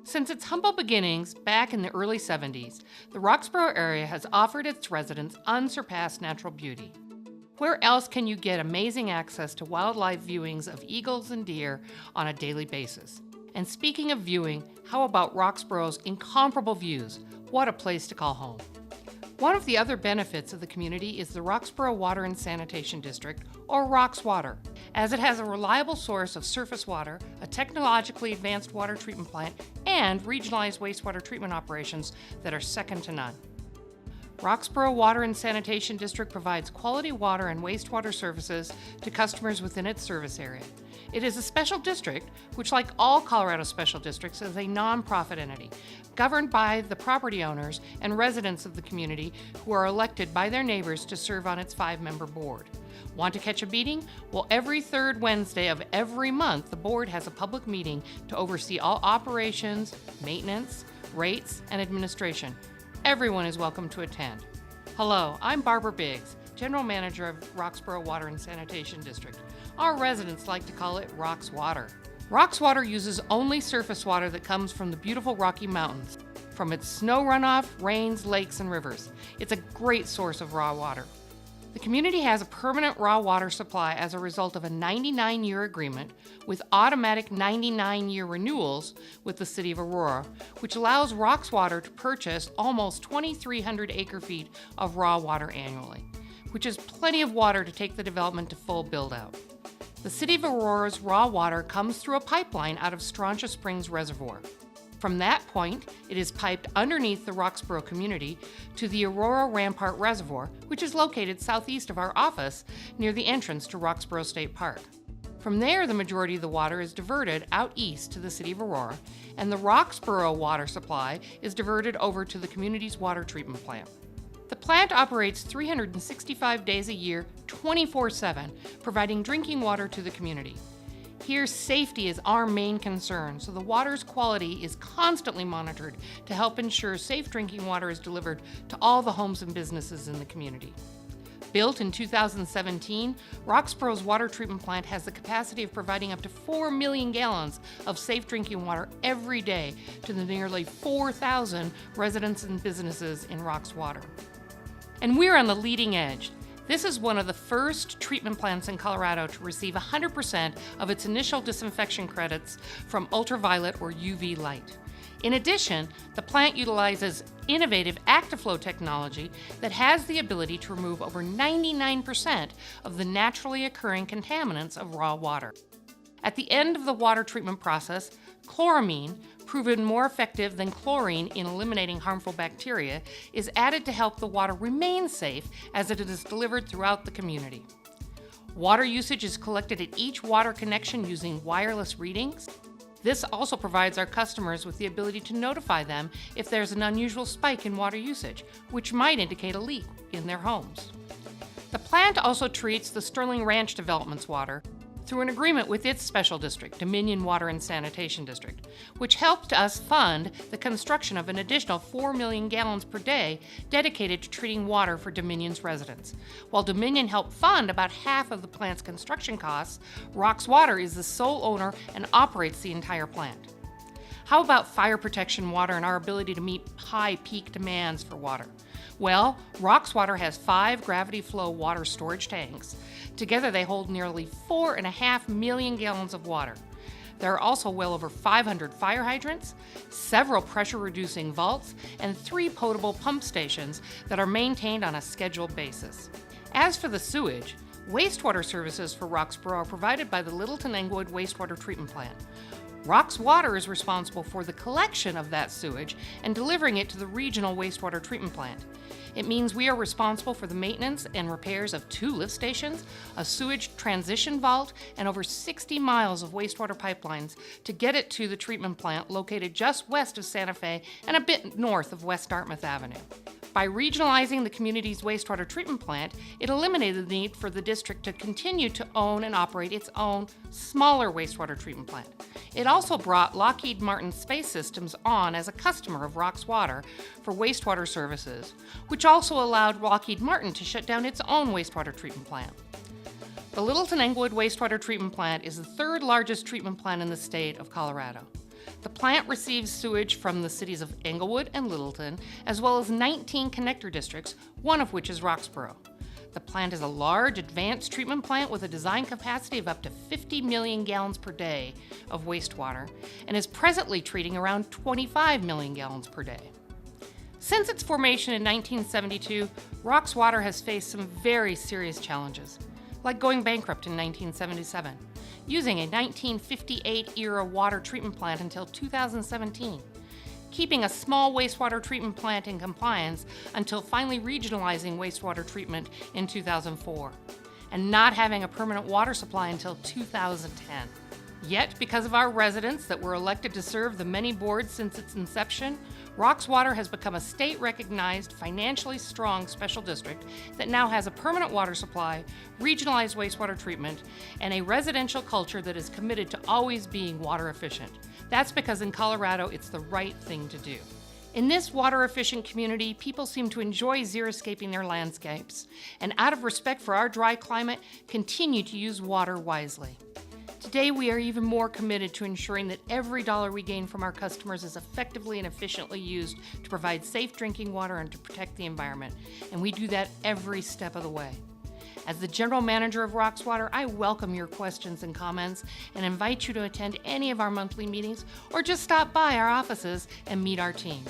Since its humble beginnings back in the early 70s, the Roxborough area has offered its residents unsurpassed natural beauty. Where else can you get amazing access to wildlife viewings of eagles and deer on a daily basis? And speaking of viewing, how about Roxborough's incomparable views? What a place to call home. One of the other benefits of the community is the Roxborough Water and Sanitation District, or Roxwater, as it has a reliable source of surface water, a technologically advanced water treatment plant, and regionalized wastewater treatment operations that are second to none. Roxborough Water and Sanitation District provides quality water and wastewater services to customers within its service area. It is a special district, which, like all Colorado special districts, is a nonprofit entity, governed by the property owners and residents of the community who are elected by their neighbors to serve on its 5-member board. Want to catch a meeting? Well, every third Wednesday of every month, the board has a public meeting to oversee all operations, maintenance, rates, and administration. Everyone is welcome to attend. Hello, I'm Barbara Biggs, General Manager of Roxborough Water and Sanitation District. Our residents like to call it Roxwater. Roxwater uses only surface water that comes from the beautiful Rocky Mountains, from its snow runoff, rains, lakes, and rivers. It's a great source of raw water. The community has a permanent raw water supply as a result of a 99-year agreement with automatic 99-year renewals with the City of Aurora, which allows Roxwater to purchase almost 2,300 acre-feet of raw water annually, which is plenty of water to take the development to full build-out. The City of Aurora's raw water comes through a pipeline out of Strontia Springs Reservoir. From that point, it is piped underneath the Roxborough community to the Aurora Rampart Reservoir, which is located southeast of our office near the entrance to Roxborough State Park. From there, the majority of the water is diverted out east to the City of Aurora, and the Roxborough water supply is diverted over to the community's water treatment plant. The plant operates 365 days a year, 24/7, providing drinking water to the community. Here, safety is our main concern, so the water's quality is constantly monitored to help ensure safe drinking water is delivered to all the homes and businesses in the community. Built in 2017, Roxborough's water treatment plant has the capacity of providing up to 4 million gallons of safe drinking water every day to the nearly 4,000 residents and businesses in Roxwater. And we're on the leading edge. This is one of the first treatment plants in Colorado to receive 100% of its initial disinfection credits from ultraviolet or UV light. In addition, the plant utilizes innovative ActiFlow technology that has the ability to remove over 99% of the naturally occurring contaminants of raw water. At the end of the water treatment process, chloramine, proven more effective than chlorine in eliminating harmful bacteria, is added to help the water remain safe as it is delivered throughout the community. Water usage is collected at each water connection using wireless readings. This also provides our customers with the ability to notify them if there's an unusual spike in water usage, which might indicate a leak in their homes. The plant also treats the Sterling Ranch Development's water through an agreement with its special district, Dominion Water and Sanitation District, which helped us fund the construction of an additional 4 million gallons per day dedicated to treating water for Dominion's residents. While Dominion helped fund about half of the plant's construction costs, Roxwater is the sole owner and operates the entire plant. How about fire protection water and our ability to meet high peak demands for water? Well, Roxwater has 5 gravity flow water storage tanks. Together they hold nearly 4.5 million gallons of water. There are also well over 500 fire hydrants, several pressure-reducing vaults, and 3 potable pump stations that are maintained on a scheduled basis. As for the sewage, wastewater services for Roxborough are provided by the Littleton Englewood Wastewater Treatment Plant. Roxwater is responsible for the collection of that sewage and delivering it to the regional wastewater treatment plant. It means we are responsible for the maintenance and repairs of 2 lift stations, a sewage transition vault, and over 60 miles of wastewater pipelines to get it to the treatment plant located just west of Santa Fe and a bit north of West Dartmouth Avenue. By regionalizing the community's wastewater treatment plant, it eliminated the need for the district to continue to own and operate its own smaller wastewater treatment plant. It also brought Lockheed Martin Space Systems on as a customer of Roxwater for wastewater services, which also allowed Lockheed Martin to shut down its own wastewater treatment plant. The Littleton Englewood Wastewater Treatment Plant is the 3rd largest treatment plant in the state of Colorado. The plant receives sewage from the cities of Englewood and Littleton, as well as 19 connector districts, one of which is Roxborough. The plant is a large, advanced treatment plant with a design capacity of up to 50 million gallons per day of wastewater and is presently treating around 25 million gallons per day. Since its formation in 1972, Roxwater has faced some very serious challenges, like going bankrupt in 1977, using a 1958-era water treatment plant until 2017, keeping a small wastewater treatment plant in compliance until finally regionalizing wastewater treatment in 2004, and not having a permanent water supply until 2010. Yet, because of our residents that were elected to serve the many boards since its inception, Roxwater has become a state-recognized, financially strong special district that now has a permanent water supply, regionalized wastewater treatment, and a residential culture that is committed to always being water efficient. That's because in Colorado, it's the right thing to do. In this water-efficient community, people seem to enjoy xeriscaping their landscapes, and out of respect for our dry climate, continue to use water wisely. Today, we are even more committed to ensuring that every dollar we gain from our customers is effectively and efficiently used to provide safe drinking water and to protect the environment, and we do that every step of the way. As the general manager of Roxwater, I welcome your questions and comments and invite you to attend any of our monthly meetings or just stop by our offices and meet our team.